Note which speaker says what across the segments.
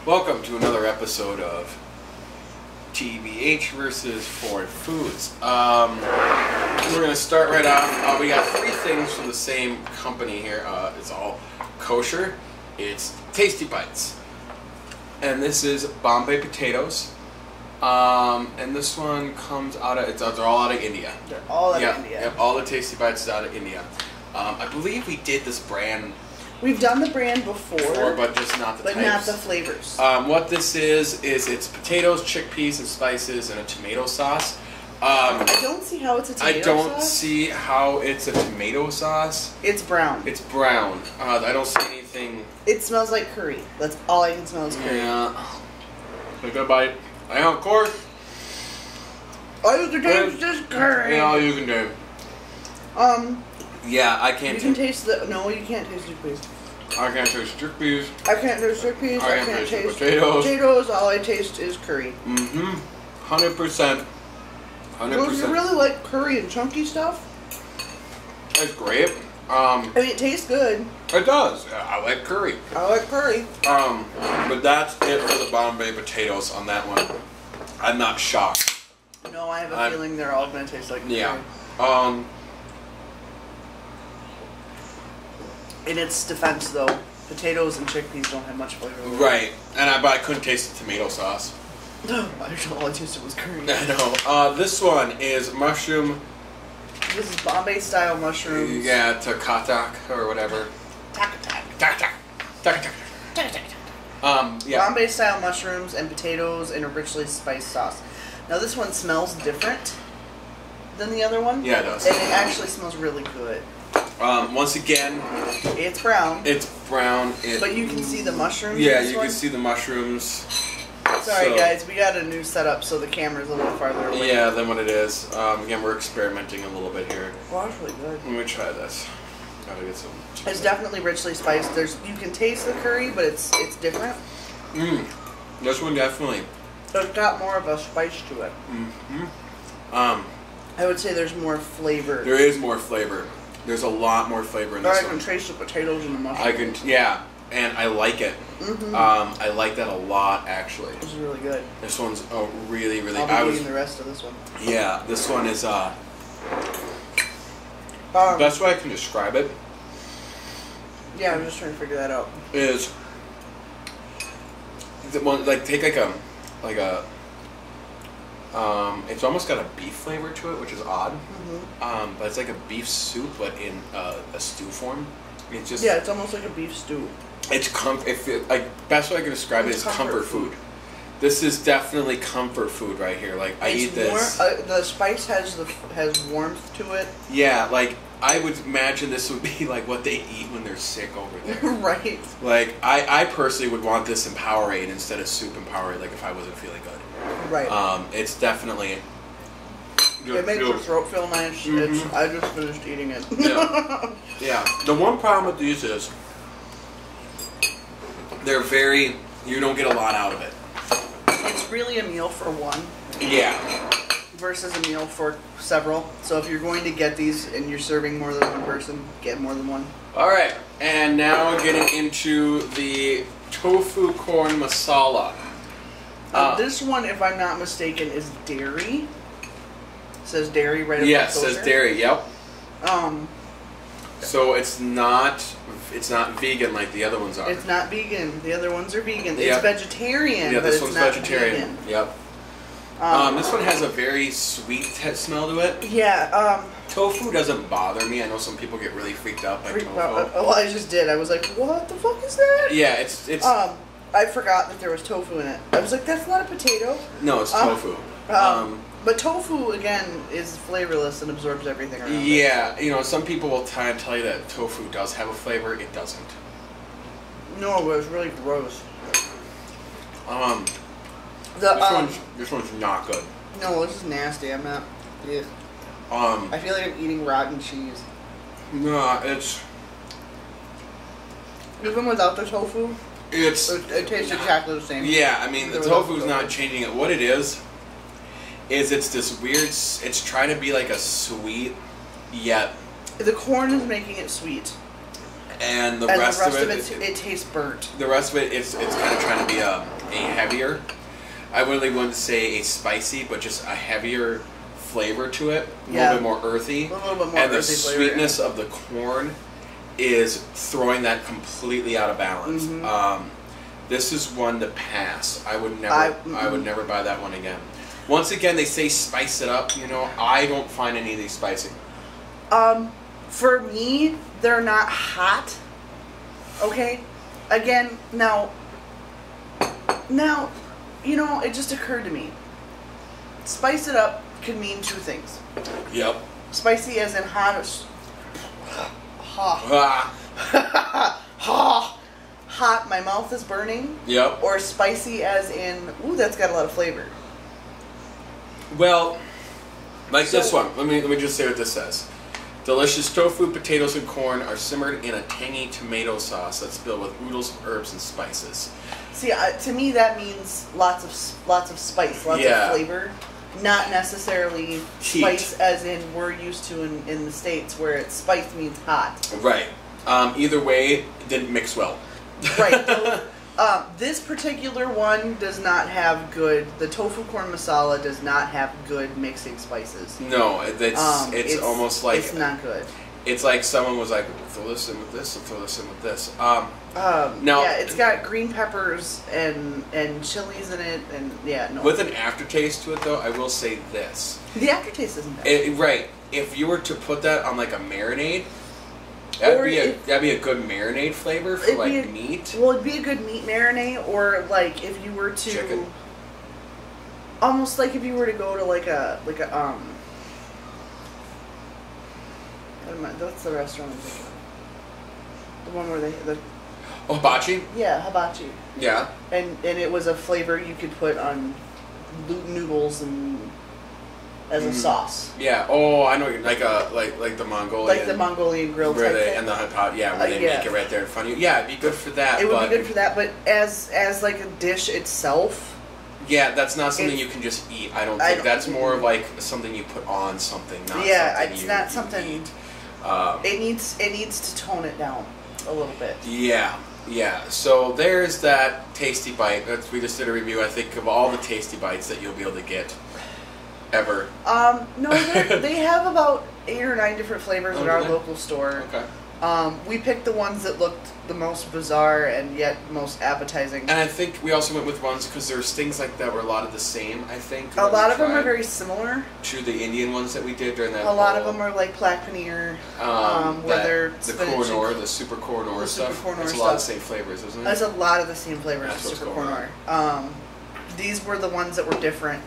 Speaker 1: Welcome to another episode of TVH versus Ford Foods. We're going to start right off. We got three things from the same company here. It's all kosher. It's Tasty Bites. And this is Bombay potatoes. And this one comes out of, they're all out of India.
Speaker 2: They're all out of India.
Speaker 1: Yep, all the Tasty Bites is out of India. I believe we did this brand.
Speaker 2: We've done the brand before,
Speaker 1: but just not the types.
Speaker 2: But not the flavors.
Speaker 1: What this is it's potatoes, chickpeas, and spices, and a tomato sauce.
Speaker 2: I don't see how it's a tomato sauce.
Speaker 1: I don't see how it's a tomato sauce.
Speaker 2: It's brown.
Speaker 1: It's brown. I don't see anything.
Speaker 2: It smells like curry. That's all I can smell is curry.
Speaker 1: Yeah. Take a bite. I know, of course.
Speaker 2: All you can taste is curry.
Speaker 1: Yeah, all you can do. Yeah, I can't.
Speaker 2: You can taste the. No, you can't taste chickpeas.
Speaker 1: I can't taste chickpeas.
Speaker 2: I can't taste chickpeas. I can't taste
Speaker 1: potatoes.
Speaker 2: Potatoes. All I taste is curry.
Speaker 1: 100%. 100%.
Speaker 2: Well, if you really like curry and chunky stuff,
Speaker 1: it's great.
Speaker 2: I mean, it tastes good.
Speaker 1: It does. I like curry.
Speaker 2: I like curry.
Speaker 1: But that's it for the Bombay potatoes on that one. I'm not shocked.
Speaker 2: No, I have a feeling they're all going to taste like curry.
Speaker 1: Yeah.
Speaker 2: In its defense, though, potatoes and chickpeas don't have much flavor.
Speaker 1: Right, but I couldn't taste the tomato sauce.
Speaker 2: No, all I tasted was curry.
Speaker 1: I know. This one is mushroom.
Speaker 2: This is Bombay style mushrooms.
Speaker 1: Yeah, takatak or whatever.
Speaker 2: Takatak.
Speaker 1: Yeah.
Speaker 2: Bombay style mushrooms and potatoes in a richly spiced sauce. Now this one smells different than the other one.
Speaker 1: Yeah, it does.
Speaker 2: And it actually smells really good.
Speaker 1: Once again,
Speaker 2: it's brown.
Speaker 1: It's brown.
Speaker 2: But you can see the mushrooms.
Speaker 1: Yeah, you can see the mushrooms.
Speaker 2: Sorry, guys, we got a new setup, so the camera's a little farther away.
Speaker 1: Yeah, than what it is. Again, we're experimenting a little bit here.
Speaker 2: Well, that's really good.
Speaker 1: Let me try this. Gotta get some.
Speaker 2: It's definitely richly spiced. You can taste the curry, but it's different.
Speaker 1: This one definitely.
Speaker 2: So it's got more of a spice to it. I would say there's more flavor.
Speaker 1: There is more flavor. There's a lot more flavor in this one.
Speaker 2: I can taste the potatoes and the mushrooms.
Speaker 1: And I like it. I like that a lot, actually.
Speaker 2: This is really good.
Speaker 1: This one's really, really.
Speaker 2: I'll be eating the rest of this one.
Speaker 1: Yeah, this one is best way I can describe it.
Speaker 2: Yeah, I'm just trying to figure that out.
Speaker 1: Is the one take it's almost got a beef flavor to it, which is odd. But it's like a beef soup, but in a stew form. It's just
Speaker 2: it's almost like a beef stew.
Speaker 1: It's best way I can describe it is comfort food. This is definitely comfort food right here. Like I eat this.
Speaker 2: The spice has warmth to it.
Speaker 1: Yeah, like I would imagine this would be like what they eat when they're sick over there.
Speaker 2: Right.
Speaker 1: Like I personally would want this in Powerade instead of soup in Powerade. Like if I wasn't feeling good.
Speaker 2: Right.
Speaker 1: It's definitely.
Speaker 2: It makes your throat feel nice. I just finished eating it.
Speaker 1: Yeah. The one problem with these is they're you don't get a lot out of it.
Speaker 2: It's really a meal for one.
Speaker 1: Yeah.
Speaker 2: Versus a meal for several. So if you're going to get these and you're serving more than one person, get more than one.
Speaker 1: All right. And now getting into the tofu corn masala.
Speaker 2: This one, if I'm not mistaken, is dairy. It says dairy right above.
Speaker 1: Yes, it says dairy. Yep. So it's not vegan like the other ones are.
Speaker 2: It's not vegan. The other ones are vegan. It's vegetarian.
Speaker 1: Yeah, this
Speaker 2: but
Speaker 1: one's
Speaker 2: it's not
Speaker 1: vegetarian.
Speaker 2: Vegan.
Speaker 1: Yep. This one has a very sweet smell to it.
Speaker 2: Yeah.
Speaker 1: Tofu doesn't bother me. I know some people get really freaked out by tofu.
Speaker 2: Well, I just did. I was like, what the fuck is that?
Speaker 1: Yeah, it's.
Speaker 2: I forgot that there was tofu in it. I was like, that's not a potato.
Speaker 1: No, it's tofu.
Speaker 2: But tofu, again, is flavorless and absorbs everything around it.
Speaker 1: Yeah, some people will try and tell you that tofu does have a flavor. It doesn't.
Speaker 2: No, but it's really gross.
Speaker 1: This one's not good.
Speaker 2: No, this is nasty. I'm not. Yeah. I feel like I'm eating rotten cheese.
Speaker 1: No, it's.
Speaker 2: Even without the tofu, it tastes exactly the same.
Speaker 1: Yeah, I mean the tofu's not changing it. What it is it's this weird. It's trying to be like a sweet, yet
Speaker 2: the corn is making it sweet.
Speaker 1: And the rest of it,
Speaker 2: it tastes burnt.
Speaker 1: The rest of it, it's kind of trying to be a a heavier. I really wouldn't say a spicy, but just a heavier flavor to it. A little bit more earthy.
Speaker 2: A little bit more
Speaker 1: and
Speaker 2: earthy
Speaker 1: the
Speaker 2: flavor,
Speaker 1: sweetness of the corn is throwing that completely out of balance. This is one to pass. I would never buy that one again. Once again, they say spice it up. You know, I don't find any of these spicy.
Speaker 2: For me, they're not hot. Okay? Again, now, you know, it just occurred to me. Spice it up could mean two things.
Speaker 1: Yep.
Speaker 2: Spicy as in hot. Hot, my mouth is burning.
Speaker 1: Yep.
Speaker 2: Or spicy as in, ooh, that's got a lot of flavor.
Speaker 1: Well, like this one. Let me just say what this says. Delicious tofu, potatoes, and corn are simmered in a tangy tomato sauce that's filled with oodles of herbs and spices.
Speaker 2: See, to me that means lots of spice, lots of flavor, not necessarily spice as in we're used to in the States where it's spice means hot.
Speaker 1: Right. Either way, it didn't mix well.
Speaker 2: Right. This particular one does not have good. The tofu corn masala does not have good mixing spices.
Speaker 1: No, it's almost like
Speaker 2: it's not good.
Speaker 1: It's like someone was like, throw this in with this, and throw this in with this.
Speaker 2: Now, yeah, it's got green peppers and chilies in it, and yeah, no.
Speaker 1: With an aftertaste to it, though, I will say this:
Speaker 2: the aftertaste isn't bad.
Speaker 1: Right. If you were to put that on like a marinade. That'd be a good marinade flavor for like meat.
Speaker 2: Well, it'd be a good meat marinade, or like if you were to
Speaker 1: chicken.
Speaker 2: Almost like if you were to go to like a what's the restaurant I'm thinking of? The one where
Speaker 1: hibachi?
Speaker 2: Yeah, hibachi.
Speaker 1: Yeah. And
Speaker 2: it was a flavor you could put on noodles and as a sauce.
Speaker 1: Yeah. Oh, I know. Like the Mongolian.
Speaker 2: Like the Mongolian grill type thing.
Speaker 1: And the hot, where they make it right there in front of you. Yeah, it'd be good for that.
Speaker 2: It would be good for that, but as like a dish itself.
Speaker 1: Yeah, that's not something you can just eat. I don't think that's more of like something you put on something. Not
Speaker 2: it's not something.
Speaker 1: Eat.
Speaker 2: It needs to tone it down a little bit.
Speaker 1: Yeah. Yeah, so there's that Tasty Bite. We just did a review, I think, of all the Tasty Bites that you'll be able to get ever.
Speaker 2: No, they have about 8 or 9 different flavors at our local store.
Speaker 1: Okay.
Speaker 2: We picked the ones that looked the most bizarre and yet most appetizing.
Speaker 1: And I think we also went with ones because there's things like that were a lot of the same, I think.
Speaker 2: A lot of them are very similar.
Speaker 1: To the Indian ones that we did during that.
Speaker 2: A lot of them are like plaque paneer, where they're
Speaker 1: the cornor, the super cornor stuff. It's a lot of the same flavors, isn't it?
Speaker 2: There's a lot of the same flavors of super cornor. These were the ones that were different.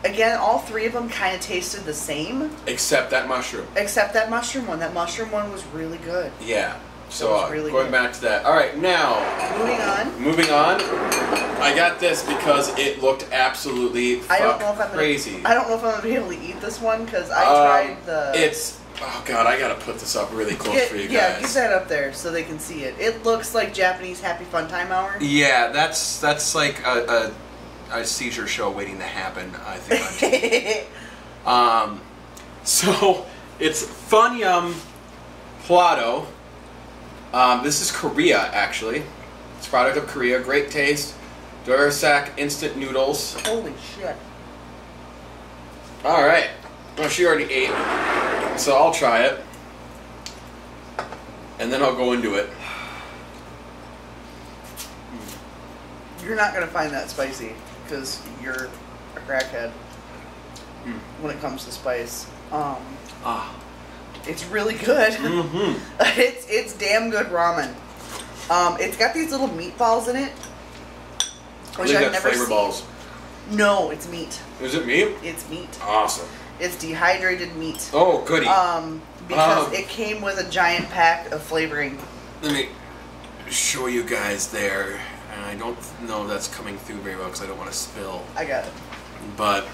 Speaker 2: Again, all 3 of them kind of tasted the same. Except that mushroom. one. That mushroom one was really good.
Speaker 1: Yeah. So really going back to that. All right, now. Moving on. I got this because it looked absolutely crazy.
Speaker 2: I don't know if I'm going to be able to eat this one because I tried the...
Speaker 1: Oh, God, I got to put this up really close for you guys.
Speaker 2: Yeah, get that up there so they can see it. It looks like Japanese Happy Fun Time Hour.
Speaker 1: Yeah, that's like a seizure show waiting to happen, I think. So it's Fun Yum Plato. This is Korea, actually. It's a product of Korea. Great taste. Durasak instant noodles.
Speaker 2: Holy shit.
Speaker 1: All right. Well, she already ate, so I'll try it, and then I'll go into it.
Speaker 2: You're not gonna find that spicy. Because you're a crackhead when it comes to spice. It's really good.
Speaker 1: Mm-hmm.
Speaker 2: It's damn good ramen. It's got these little meatballs in it, which I've never seen.
Speaker 1: Balls.
Speaker 2: No, it's meat.
Speaker 1: Is it meat?
Speaker 2: It's meat.
Speaker 1: Awesome.
Speaker 2: It's dehydrated meat.
Speaker 1: Oh, goody.
Speaker 2: Because it came with a giant pack of flavoring.
Speaker 1: Let me show you guys there. And I don't know if that's coming through very well because I don't want to spill.
Speaker 2: I got it.
Speaker 1: But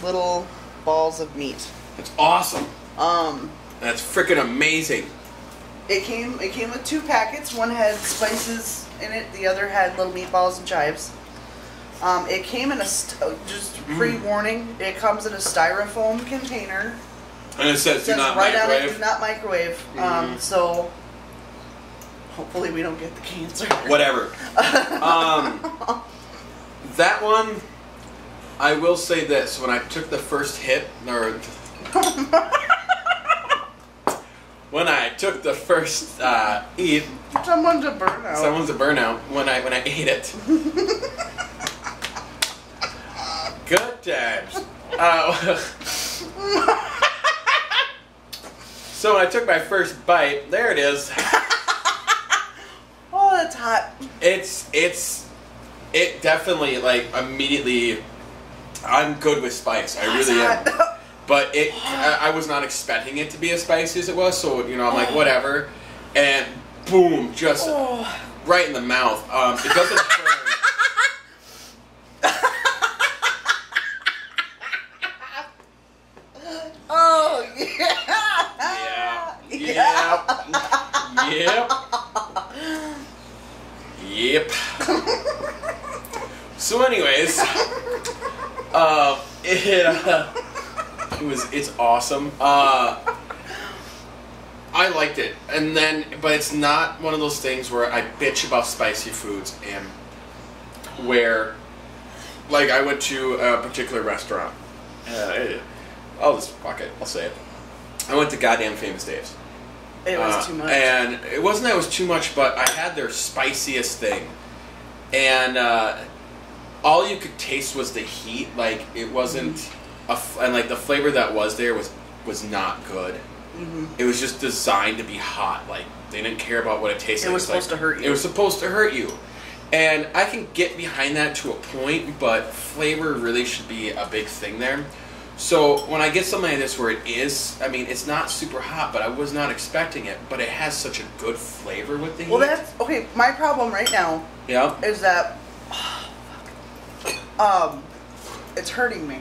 Speaker 2: little balls of meat.
Speaker 1: It's awesome. That's freaking amazing.
Speaker 2: It came with 2 packets. One had spices in it. The other had little meatballs and chives. It came in just pre-warning. It comes in a styrofoam container.
Speaker 1: And it says do not microwave.
Speaker 2: Do not microwave. So. Hopefully we don't get the cancer.
Speaker 1: Whatever. That one, I will say this. When I took the first hit, or when I took the first eat,
Speaker 2: someone's a burnout.
Speaker 1: Someone's a burnout. When I ate it. Good times. So when I took my first bite, there it is.
Speaker 2: Oh, that's hot.
Speaker 1: It definitely, like, immediately, I'm good with spice. I really am. But I was not expecting it to be as spicy as it was, so, you know, I'm like, whatever. And boom, just right in the mouth. It doesn't burn.
Speaker 2: Oh, yeah.
Speaker 1: Yep. So anyways, it's awesome. I liked it, but it's not one of those things where I bitch about spicy foods, and where, like, I went to a particular restaurant. I'll say it. I went to goddamn Famous Dave's.
Speaker 2: It was too much.
Speaker 1: And it wasn't that it was too much, but I had their spiciest thing. And all you could taste was the heat. Like, it wasn't... and, like, the flavor that was there was not good. Mm-hmm. It was just designed to be hot. Like, they didn't care about what it tasted like.
Speaker 2: It was supposed to hurt you.
Speaker 1: It was supposed to hurt you. And I can get behind that to a point, but flavor really should be a big thing there. So when I get something like this where it is, I mean, it's not super hot, but I was not expecting it, but it has such a good flavor with the heat.
Speaker 2: Well, that's, okay, my problem right now is that, it's hurting me.